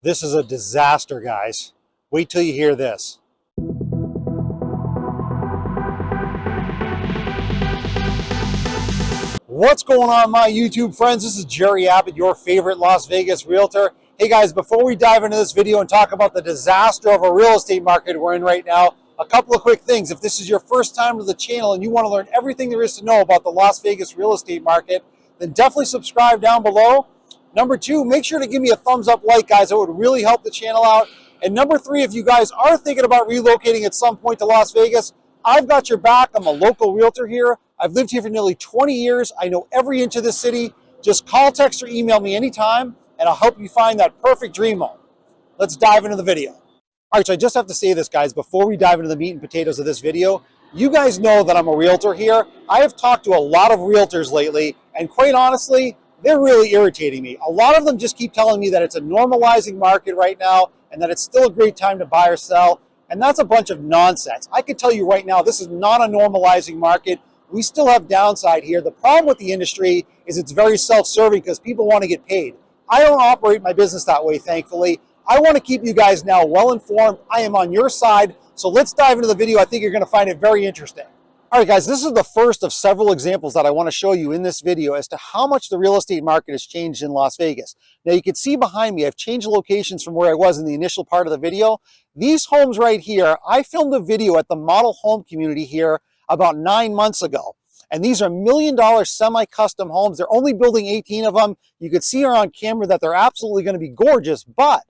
This is a disaster, guys. Wait till you hear this. What's going on, my YouTube friends? This is Jerry Abbott, your favorite Las Vegas realtor. Hey guys, before we dive into this video and talk about the disaster of a real estate market we're in right now, a couple of quick things. If this is your first time to the channel and you want to learn everything there is to know about the Las Vegas real estate market, then definitely subscribe down below. Number two, make sure to give me a thumbs up like, guys. It would really help the channel out. And number three, if you guys are thinking about relocating at some point to Las Vegas, I've got your back. I'm a local realtor here. I've lived here for nearly 20 years. I know every inch of this city. Just call, text, or email me anytime, and I'll help you find that perfect dream home. Let's dive into the video. All right, so I just have to say this, guys, before we dive into the meat and potatoes of this video. You guys know that I'm a realtor here. I have talked to a lot of realtors lately, and quite honestly, they're really irritating me. A lot of them just keep telling me that it's a normalizing market right now and that it's still a great time to buy or sell. And that's a bunch of nonsense. I can tell you right now, this is not a normalizing market. We still have downside here. The problem with the industry is it's very self-serving because people want to get paid. I don't operate my business that way, thankfully. I want to keep you guys now well informed. I am on your side. So let's dive into the video. I think you're going to find it very interesting. All right, guys, this is the first of several examples that I want to show you in this video as to how much the real estate market has changed in Las Vegas. Now, you can see behind me, I've changed locations from where I was in the initial part of the video. These homes right here, I filmed a video at the model home community here about 9 months ago. And these are $1 million semi-custom homes. They're only building 18 of them. You can see here on camera that they're absolutely going to be gorgeous. But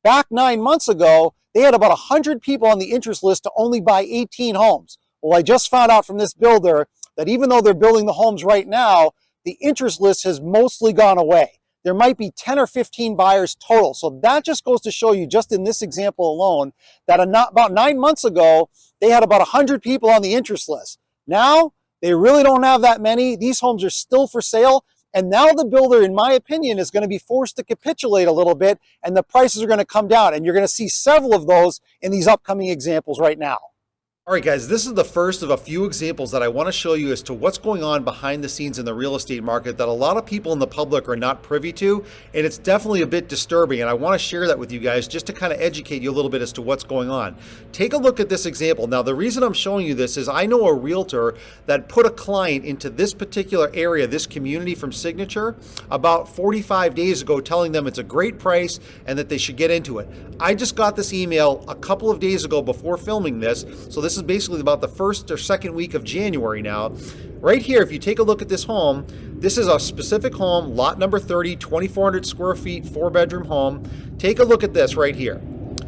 back 9 months ago, they had about 100 people on the interest list to only buy 18 homes. Well, I just found out from this builder that even though they're building the homes right now, the interest list has mostly gone away. There might be 10 or 15 buyers total. So that just goes to show you, just in this example alone, that about 9 months ago, they had about 100 people on the interest list. Now, they really don't have that many. These homes are still for sale. And now the builder, in my opinion, is going to be forced to capitulate a little bit, and the prices are going to come down. And you're going to see several of those in these upcoming examples right now. All right, guys, this is the first of a few examples that I want to show you as to what's going on behind the scenes in the real estate market that a lot of people in the public are not privy to, and it's definitely a bit disturbing, and I want to share that with you guys just to kind of educate you a little bit as to what's going on. Take a look at this example. Now, the reason I'm showing you this is I know a realtor that put a client into this particular area, this community from Signature, about 45 days ago, telling them it's a great price and that they should get into it. I just got this email a couple of days ago before filming this, so this is basically about the first or second week of January now. Right here, if you take a look at this home, this is a specific home, lot number 30, 2,400 square feet, 4-bedroom home. Take a look at this right here.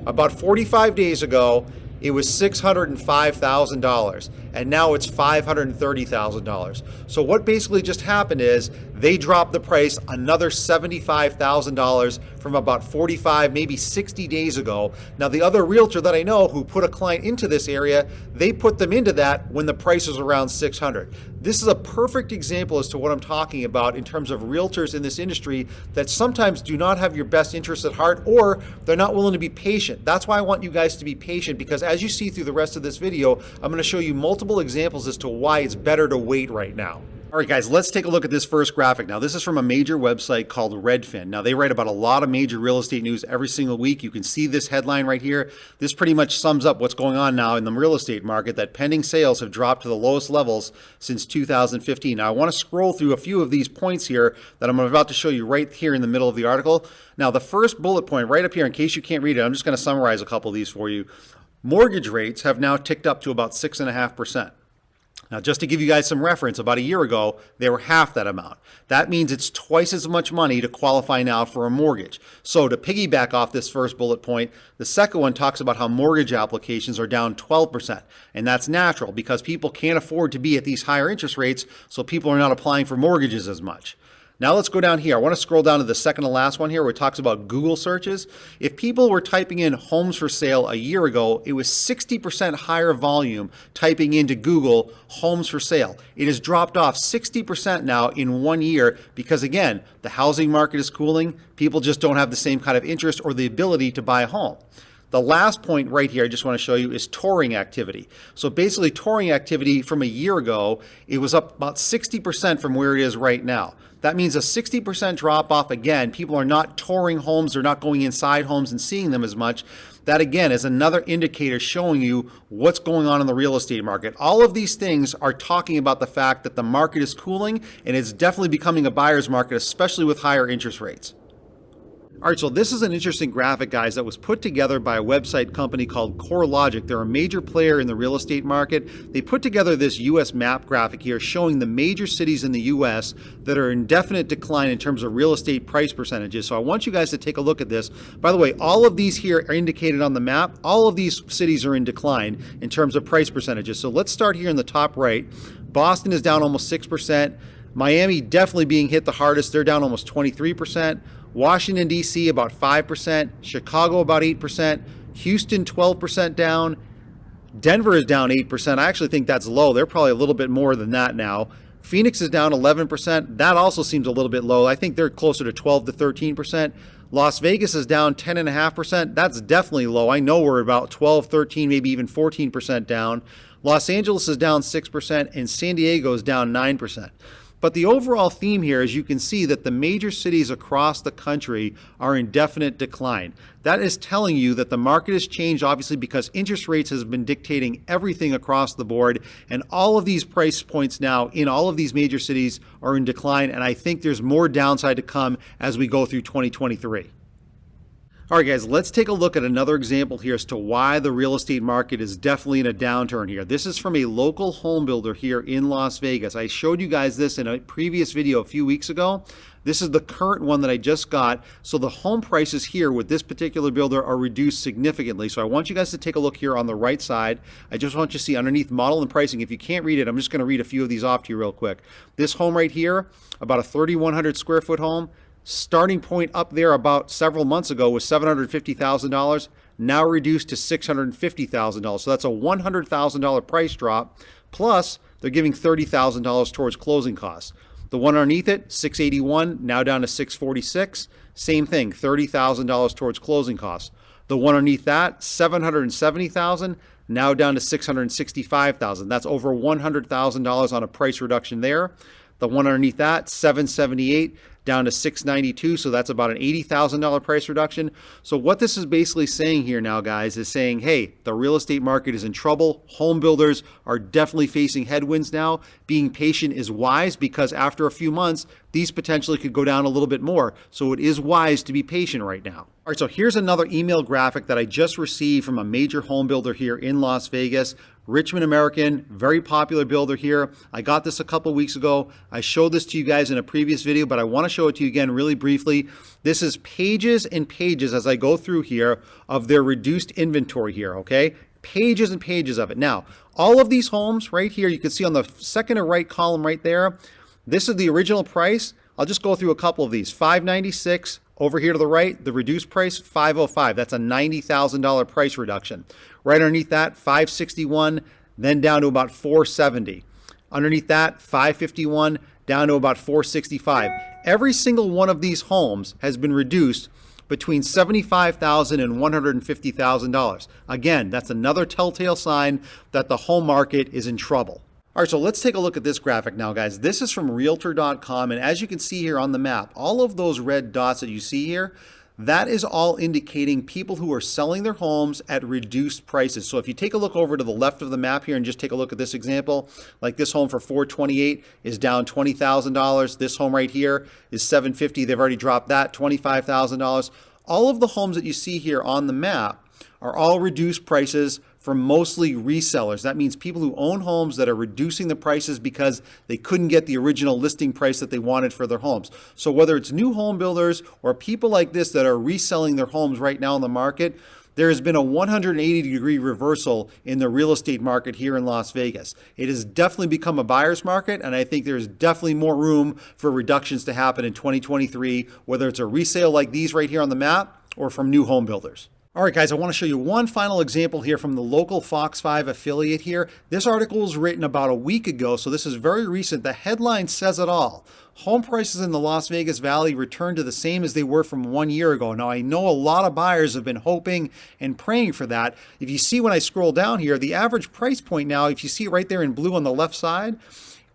About 45 days ago, it was $605,000, and now it's $530,000. So what basically just happened is they dropped the price another $75,000 from about 45, maybe 60 days ago. Now, the other realtor that I know who put a client into this area, they put them into that when the price was around 600. This is a perfect example as to what I'm talking about in terms of realtors in this industry that sometimes do not have your best interests at heart, or they're not willing to be patient. That's why I want you guys to be patient, because as you see through the rest of this video, I'm going to show you multiple examples as to why it's better to wait right now. All right, guys, let's take a look at this first graphic. Now, this is from a major website called Redfin. Now, they write about a lot of major real estate news every single week. You can see this headline right here. This pretty much sums up what's going on now in the real estate market, that pending sales have dropped to the lowest levels since 2015. Now, I want to scroll through a few of these points here that I'm about to show you right here in the middle of the article. Now, the first bullet point right up here, in case you can't read it, I'm just going to summarize a couple of these for you. Mortgage rates have now ticked up to about 6.5%. Now, just to give you guys some reference, about a year ago, they were half that amount. That means it's twice as much money to qualify now for a mortgage. So to piggyback off this first bullet point, the second one talks about how mortgage applications are down 12%. And that's natural because people can't afford to be at these higher interest rates, so people are not applying for mortgages as much. Now let's go down here. I want to scroll down to the second to last one here where it talks about Google searches. If people were typing in homes for sale a year ago, it was 60% higher volume typing into Google homes for sale. It has dropped off 60% now in 1 year because, again, the housing market is cooling. People just don't have the same kind of interest or the ability to buy a home. The last point right here I just want to show you is touring activity. So basically touring activity from a year ago, it was up about 60% from where it is right now. That means a 60% drop off. Again, people are not touring homes, they're not going inside homes and seeing them as much. That again is another indicator showing you what's going on in the real estate market. All of these things are talking about the fact that the market is cooling and it's definitely becoming a buyer's market, especially with higher interest rates. All right, so this is an interesting graphic, guys, that was put together by a website company called CoreLogic. They're a major player in the real estate market. They put together this U.S. map graphic here showing the major cities in the U.S. that are in definite decline in terms of real estate price percentages. So I want you guys to take a look at this. By the way, all of these here are indicated on the map. All of these cities are in decline in terms of price percentages. So let's start here in the top right. Boston is down almost 6%. Miami definitely being hit the hardest. They're down almost 23%. Washington, D.C. about 5%, Chicago about 8%, Houston 12% down, Denver is down 8%. I actually think that's low. They're probably a little bit more than that now. Phoenix is down 11%. That also seems a little bit low. I think they're closer to 12 to 13%. Las Vegas is down 10.5%. That's definitely low. I know we're about 12, 13, maybe even 14% down. Los Angeles is down 6%, and San Diego is down 9%. But the overall theme here is you can see that the major cities across the country are in definite decline. That is telling you that the market has changed, obviously, because interest rates has been dictating everything across the board. And all of these price points now in all of these major cities are in decline. And I think there's more downside to come as we go through 2023. All right, guys, let's take a look at another example here as to why the real estate market is definitely in a downturn here. This is from a local home builder here in Las Vegas. I showed you guys this in a previous video a few weeks ago. This is the current one that I just got. So the home prices here with this particular builder are reduced significantly. So I want you guys to take a look here on the right side. I just want you to see underneath model and pricing. If you can't read it, I'm just going to read a few of these off to you real quick. This home right here, about a 3,100 square foot home. Starting point up there about several months ago was $750,000, now reduced to $650,000. So that's a $100,000 price drop, plus they're giving $30,000 towards closing costs. The one underneath it, $681,000, now down to $646,000. Same thing, $30,000 towards closing costs. The one underneath that, $770,000, now down to $665,000. That's over $100,000 on a price reduction there. The one underneath that, $778,000, down to $692,000, so that's about an $80,000 price reduction. So what this is basically saying here now, guys, is saying, hey, the real estate market is in trouble. Home builders are definitely facing headwinds now. Being patient is wise because after a few months, these potentially could go down a little bit more. So it is wise to be patient right now. All right, so here's another email graphic that I just received from a major home builder here in Las Vegas. Richmond American, very popular builder here. I got this a couple weeks ago. I showed this to you guys in a previous video, but I want to show it to you again really briefly. This is pages and pages as I go through here of their reduced inventory here, okay? Pages and pages of it. Now, all of these homes right here, you can see on the second or right column right there, this is the original price. I'll just go through a couple of these. $596. Over here to the right, the reduced price, $505. That's a $90,000 price reduction. Right underneath that, $561, then down to about $470. Underneath that, $551, down to about $465. Every single one of these homes has been reduced between $75,000 and $150,000. Again, that's another telltale sign that the home market is in trouble. All right, so let's take a look at this graphic now, guys. This is from Realtor.com, and as you can see here on the map, all of those red dots that you see here, that is all indicating people who are selling their homes at reduced prices. So if you take a look over to the left of the map here and just take a look at this example, like this home for $428 is down $20,000. This home right here is $750. They've already dropped that, $25,000. All of the homes that you see here on the map are all reduced prices from mostly resellers. That means people who own homes that are reducing the prices because they couldn't get the original listing price that they wanted for their homes. So whether it's new home builders or people like this that are reselling their homes right now in the market, there has been a 180-degree reversal in the real estate market here in Las Vegas. It has definitely become a buyer's market, and I think there's definitely more room for reductions to happen in 2023, whether it's a resale like these right here on the map or from new home builders. All right, guys, I want to show you one final example here from the local Fox 5 affiliate here. This article was written about a week ago, so this is very recent. The headline says it all. Home prices in the Las Vegas Valley returned to the same as they were from 1 year ago. Now, I know a lot of buyers have been hoping and praying for that. If you see when I scroll down here, the average price point now, if you see it right there in blue on the left side,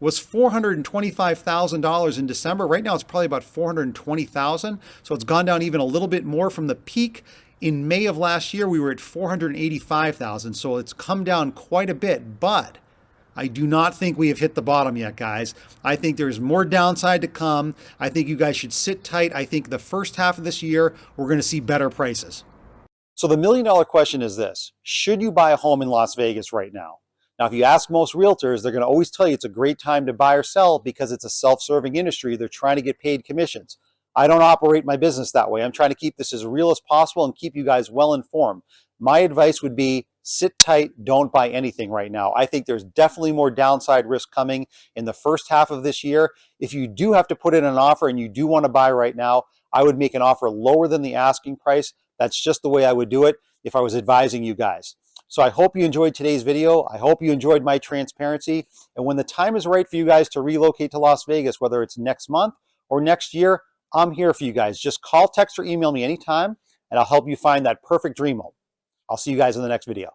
was $425,000 in December. Right now it's probably about $420,000. So it's gone down even a little bit more from the peak. In May of last year, we were at $485,000. So it's come down quite a bit, but I do not think we have hit the bottom yet, guys. I think there's more downside to come. I think you guys should sit tight. I think the first half of this year, we're going to see better prices. So the million-dollar question is this: should you buy a home in Las Vegas right now? Now, if you ask most realtors, they're going to always tell you it's a great time to buy or sell because it's a self-serving industry. They're trying to get paid commissions. I don't operate my business that way. I'm trying to keep this as real as possible and keep you guys well informed. My advice would be sit tight, don't buy anything right now. I think there's definitely more downside risk coming in the first half of this year. If you do have to put in an offer and you do want to buy right now, I would make an offer lower than the asking price. That's just the way I would do it if I was advising you guys. So I hope you enjoyed today's video. I hope you enjoyed my transparency. And when the time is right for you guys to relocate to Las Vegas, whether it's next month or next year, I'm here for you guys. Just call, text, or email me anytime, and I'll help you find that perfect dream home. I'll see you guys in the next video.